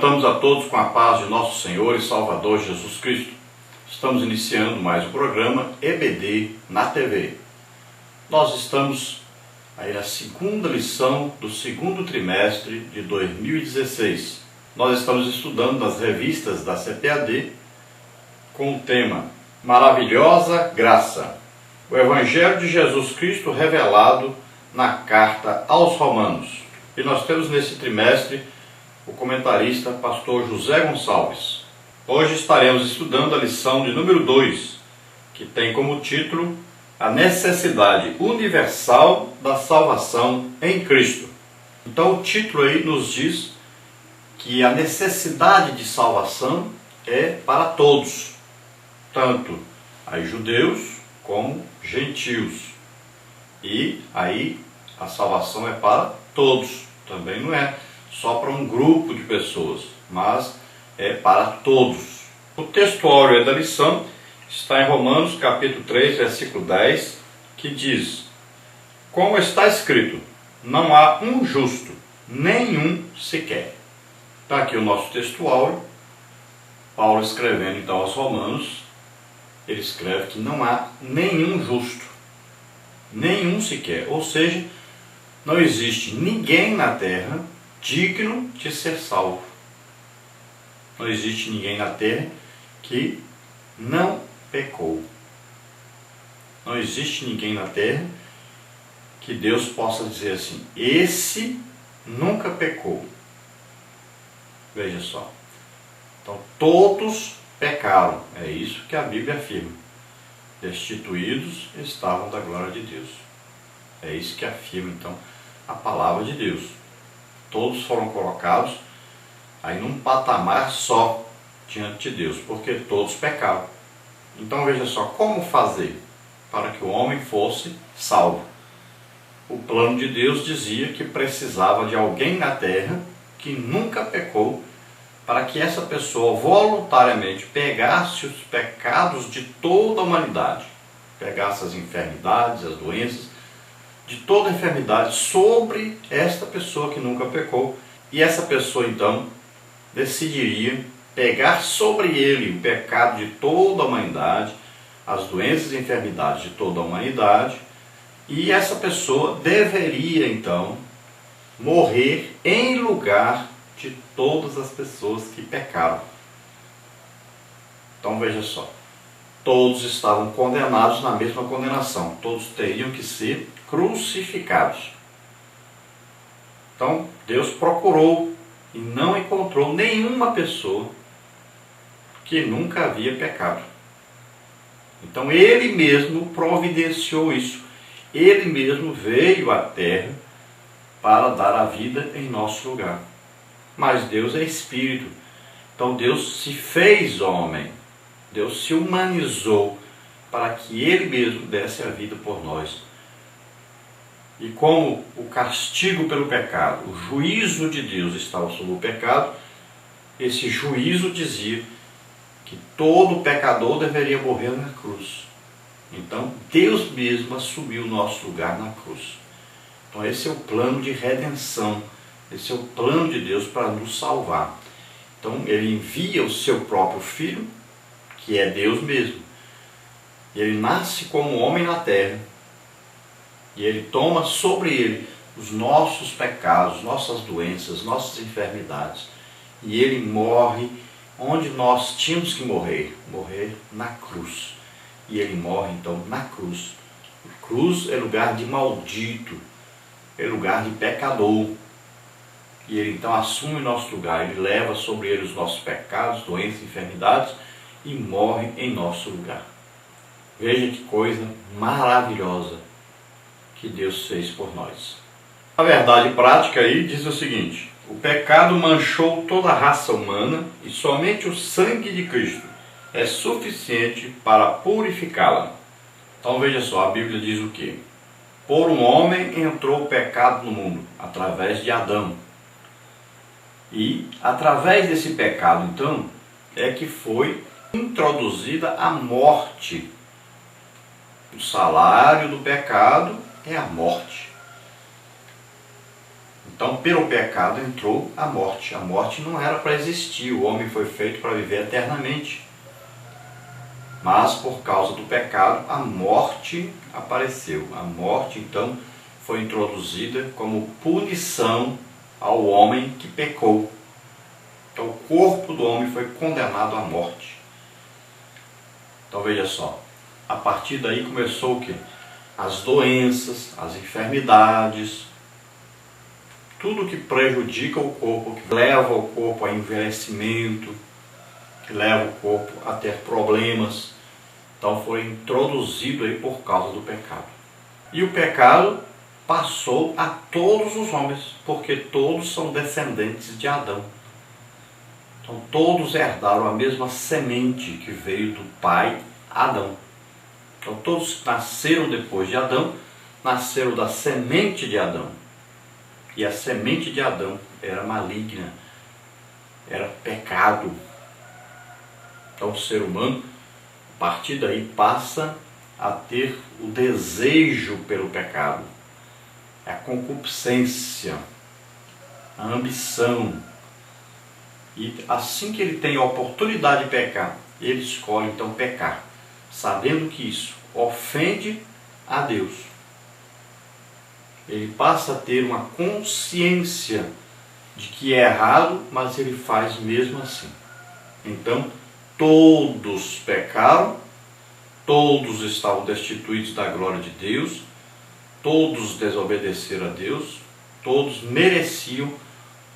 Cumprimentamos a todos com a paz de nosso Senhor e Salvador Jesus Cristo. Estamos iniciando mais o programa EBD na TV. Nós estamos aí na segunda lição do segundo trimestre de 2016. Nós estamos estudando nas revistas da CPAD com o tema Maravilhosa Graça, o Evangelho de Jesus Cristo revelado na carta aos Romanos. E nós temos nesse trimestre o comentarista pastor José Gonçalves. Hoje estaremos estudando a lição de número 2, que tem como título A Necessidade Universal da Salvação em Cristo. Então o título aí nos diz que a necessidade de salvação é para todos, tanto aí judeus como gentios. E aí a salvação é para todos, também não é só para um grupo de pessoas, mas é para todos. O textuário da lição está em Romanos capítulo 3, versículo 10, que diz: Como está escrito, não há um justo, nenhum sequer. Está aqui o nosso textuário, Paulo escrevendo então aos Romanos, ele escreve que não há nenhum justo, nenhum sequer, ou seja, não existe ninguém na terra digno de ser salvo. Não existe ninguém na terra que não pecou. Não existe ninguém na terra que Deus possa dizer assim, esse nunca pecou. Veja só. Então todos pecaram. É isso que a Bíblia afirma. Destituídos estavam da glória de Deus. É isso que afirma então a palavra de Deus. Todos foram colocados aí num patamar só diante de Deus, porque todos pecaram. Então veja só, como fazer para que o homem fosse salvo? O plano de Deus dizia que precisava de alguém na terra que nunca pecou, para que essa pessoa voluntariamente pegasse os pecados de toda a humanidade, pegasse as enfermidades, as doenças, de toda a enfermidade sobre esta pessoa que nunca pecou, e essa pessoa então decidiria pegar sobre ele o pecado de toda a humanidade, as doenças e enfermidades de toda a humanidade, e essa pessoa deveria então morrer em lugar de todas as pessoas que pecaram. Então veja só, todos estavam condenados na mesma condenação, todos teriam que ser crucificados. Então Deus procurou e não encontrou nenhuma pessoa que nunca havia pecado. Então Ele mesmo providenciou isso. Ele mesmo veio à terra para dar a vida em nosso lugar. Mas Deus é Espírito. Então Deus se fez homem. Deus se humanizou para que Ele mesmo desse a vida por nós. E como o castigo pelo pecado, o juízo de Deus estava sobre o pecado, esse juízo dizia que todo pecador deveria morrer na cruz. Então Deus mesmo assumiu o nosso lugar na cruz. Então esse é o plano de redenção, esse é o plano de Deus para nos salvar. Então Ele envia o seu próprio Filho, que é Deus mesmo. E Ele nasce como homem na terra. E Ele toma sobre Ele os nossos pecados, nossas doenças, nossas enfermidades. E Ele morre onde nós tínhamos que morrer, morrer na cruz. E Ele morre então na cruz. A cruz é lugar de maldito, é lugar de pecador. E Ele então assume o nosso lugar, Ele leva sobre Ele os nossos pecados, doenças, enfermidades e morre em nosso lugar. Veja que coisa maravilhosa que Deus fez por nós. A verdade prática aí diz o seguinte: o pecado manchou toda a raça humana e somente o sangue de Cristo é suficiente para purificá-la. Então veja só, a Bíblia diz o quê? Por um homem entrou o pecado no mundo, através de Adão. E através desse pecado, então, é que foi introduzida a morte. O salário do pecado é a morte. Então, pelo pecado entrou a morte. A morte não era para existir, o homem foi feito para viver eternamente. Mas, por causa do pecado, a morte apareceu. A morte, então, foi introduzida como punição ao homem que pecou. Então, o corpo do homem foi condenado à morte. Então, veja só, a partir daí começou o quê? As doenças, as enfermidades, tudo que prejudica o corpo, que leva o corpo a envelhecimento, que leva o corpo a ter problemas. Então foi introduzido aí por causa do pecado. E o pecado passou a todos os homens, porque todos são descendentes de Adão. Então todos herdaram a mesma semente que veio do pai Adão. Então todos que nasceram depois de Adão, nasceram da semente de Adão. E a semente de Adão era maligna, era pecado. Então o ser humano, a partir daí, passa a ter o desejo pelo pecado, a concupiscência, a ambição. E assim que ele tem a oportunidade de pecar, ele escolhe então pecar, sabendo que isso ofende a Deus. Ele passa a ter uma consciência de que é errado, mas ele faz mesmo assim. Então, todos pecaram, todos estavam destituídos da glória de Deus, todos desobedeceram a Deus, todos mereciam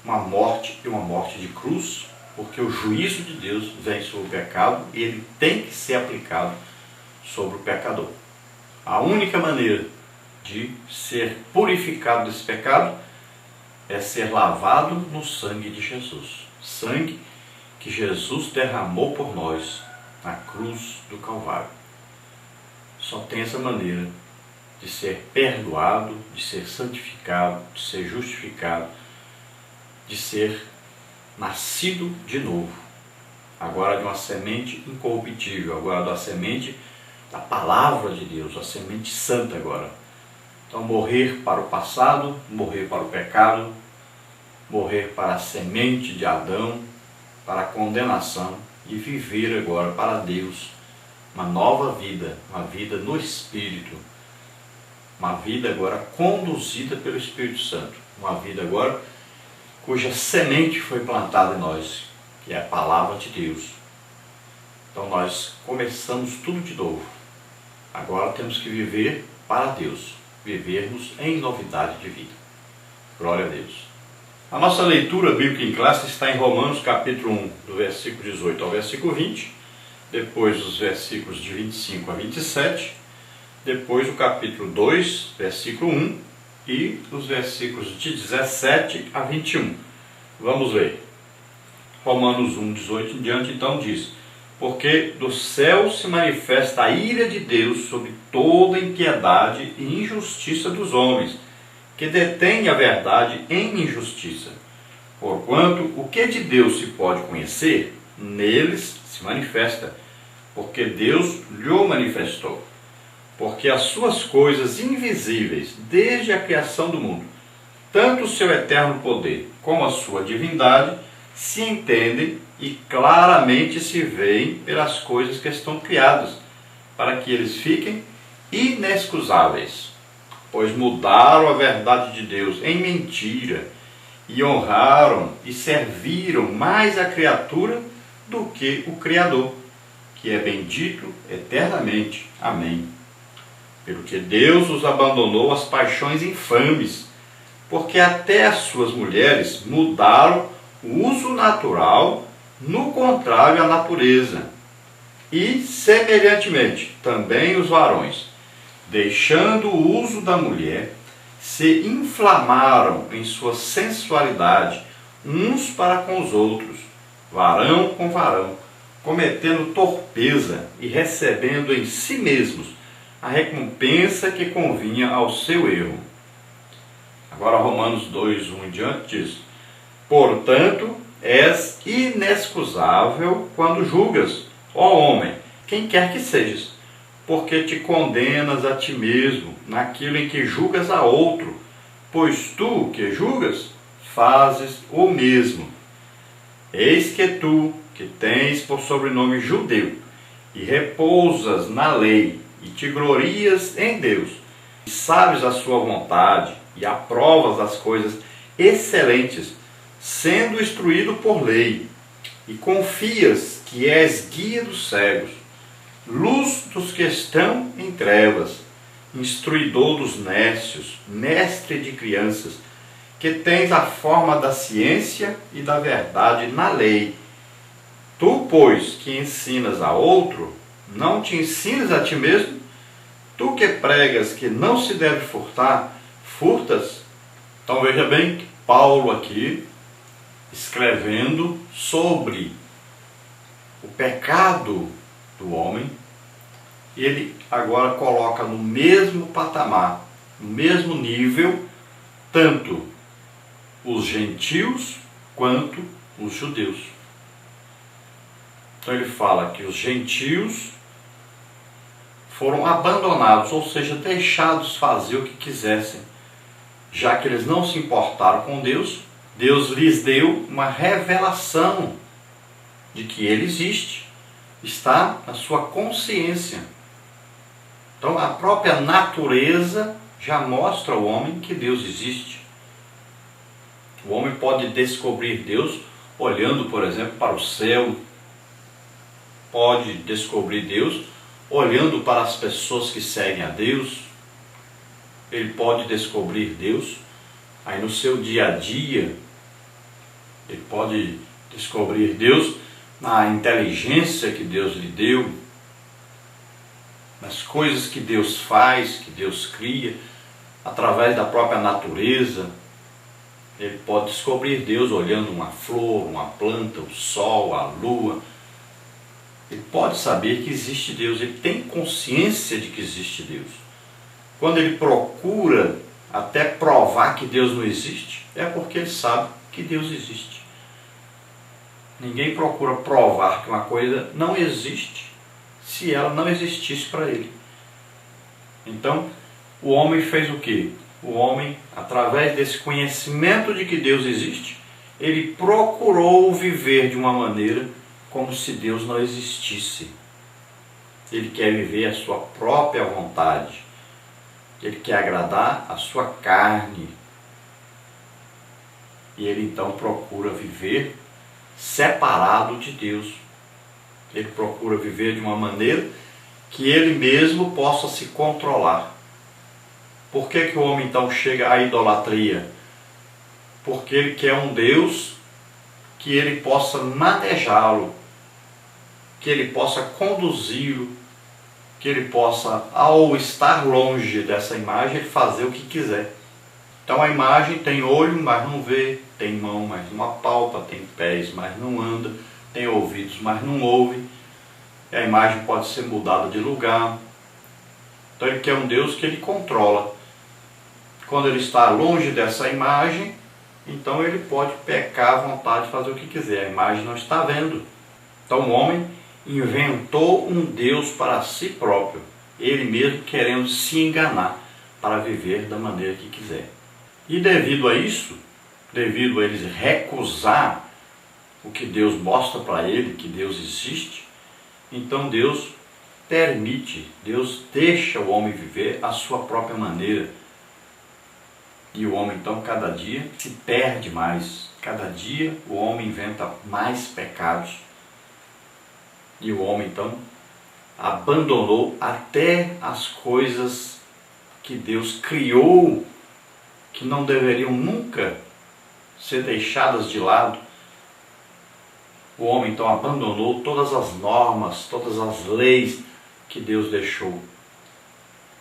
uma morte e uma morte de cruz, porque o juízo de Deus vem sobre o pecado e ele tem que ser aplicado sobre o pecador. A única maneira de ser purificado desse pecado é ser lavado no sangue de Jesus. Sangue que Jesus derramou por nós na cruz do Calvário. Só tem essa maneira de ser perdoado, de ser santificado, de ser justificado, de ser nascido de novo. Agora de uma semente incorruptível, agora da semente da palavra de Deus, a semente santa agora. Então morrer para o passado, morrer para o pecado, morrer para a semente de Adão, para a condenação e viver agora para Deus uma nova vida, uma vida no Espírito, uma vida agora conduzida pelo Espírito Santo, uma vida agora cuja semente foi plantada em nós, que é a palavra de Deus. Então nós começamos tudo de novo. Agora temos que viver para Deus, vivermos em novidade de vida. Glória a Deus. A nossa leitura bíblica em classe está em Romanos capítulo 1, do versículo 18 ao versículo 20, depois os versículos de 25 a 27, depois o capítulo 2, versículo 1 e os versículos de 17 a 21. Vamos ler. Romanos 1, 18 em diante, então diz: porque do céu se manifesta a ira de Deus sobre toda impiedade e injustiça dos homens, que detêm a verdade em injustiça. Porquanto o que de Deus se pode conhecer, neles se manifesta, porque Deus lhe manifestou. Porque as suas coisas invisíveis, desde a criação do mundo, tanto o seu eterno poder como a sua divindade, se entendem e claramente se veem pelas coisas que estão criadas, para que eles fiquem inexcusáveis. Pois mudaram a verdade de Deus em mentira, e honraram e serviram mais a criatura do que o Criador, que é bendito eternamente. Amém. Pelo que Deus os abandonou às paixões infames, porque até as suas mulheres mudaram o uso natural, no contrário à natureza. E, semelhantemente, também os varões, deixando o uso da mulher, se inflamaram em sua sensualidade uns para com os outros, varão com varão, cometendo torpeza e recebendo em si mesmos a recompensa que convinha ao seu erro. Agora Romanos 2, 1 em diante diz: portanto, és inexcusável quando julgas, ó homem, quem quer que sejas, porque te condenas a ti mesmo naquilo em que julgas a outro, Pois tu que julgas, fazes o mesmo. Eis que tu, que tens por sobrenome judeu, e repousas na lei, e te glorias em Deus, e sabes a sua vontade, e aprovas as coisas excelentes, sendo instruído por lei, e confias que és guia dos cegos, luz dos que estão em trevas, instruidor dos nécios, mestre de crianças, que tens a forma da ciência e da verdade na lei. Tu, pois, que ensinas a outro, não te ensines a ti mesmo? Tu que pregas que não se deve furtar, furtas? Então veja bem que Paulo aqui, escrevendo sobre o pecado do homem, ele agora coloca no mesmo patamar, no mesmo nível, tanto os gentios quanto os judeus. Então ele fala que os gentios foram abandonados, ou seja, deixados fazer o que quisessem, já que eles não se importaram com Deus. Deus lhes deu uma revelação de que Ele existe, está na sua consciência. Então a própria natureza já mostra ao homem que Deus existe. O homem pode descobrir Deus olhando, por exemplo, para o céu, pode descobrir Deus olhando para as pessoas que seguem a Deus, ele pode descobrir Deus aí no seu dia a dia, ele pode descobrir Deus na inteligência que Deus lhe deu, nas coisas que Deus faz, que Deus cria, através da própria natureza. Ele pode descobrir Deus olhando uma flor, uma planta, o sol, a lua. Ele pode saber que existe Deus, ele tem consciência de que existe Deus. Quando ele procura até provar que Deus não existe, é porque ele sabe que Deus existe. Ninguém procura provar que uma coisa não existe se ela não existisse para ele. Então, o homem fez o quê? O homem, através desse conhecimento de que Deus existe, ele procurou viver de uma maneira como se Deus não existisse. Ele quer viver a sua própria vontade. Ele quer agradar a sua carne. E ele então procura viver separado de Deus. Ele procura viver de uma maneira que ele mesmo possa se controlar. Por que o homem então chega à idolatria? Porque ele quer um Deus que ele possa manejá-lo, que ele possa conduzi-lo, que ele possa, ao estar longe dessa imagem, ele fazer o que quiser. Então a imagem tem olho, mas não vê, tem mão, mas não apalpa, tem pés, mas não anda, tem ouvidos, mas não ouve. E a imagem pode ser mudada de lugar. Então ele quer um Deus que ele controla. Quando ele está longe dessa imagem, então ele pode pecar à vontade, fazer o que quiser. A imagem não está vendo. Então o homem inventou um Deus para si próprio, ele mesmo querendo se enganar para viver da maneira que quiser. E devido a isso, devido a eles recusar o que Deus mostra para ele, que Deus existe, então Deus permite, Deus deixa o homem viver a sua própria maneira. E o homem então cada dia se perde mais, cada dia o homem inventa mais pecados. E o homem então abandonou até as coisas que Deus criou, que não deveriam nunca ser deixadas de lado. O homem então abandonou todas as normas, todas as leis que Deus deixou.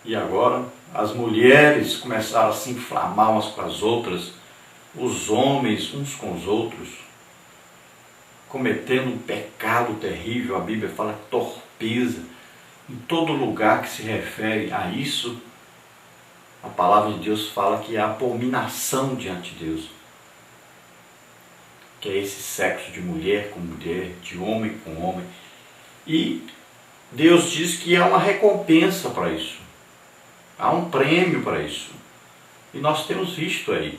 E agora as mulheres começaram a se inflamar umas com as outras, os homens uns com os outros, cometendo um pecado terrível. A Bíblia fala torpeza. Em todo lugar que se refere a isso, a palavra de Deus fala que é abominação diante de Deus. Que é esse sexo de mulher com mulher, de homem com homem. E Deus diz que há uma recompensa para isso. Há um prêmio para isso. E nós temos visto aí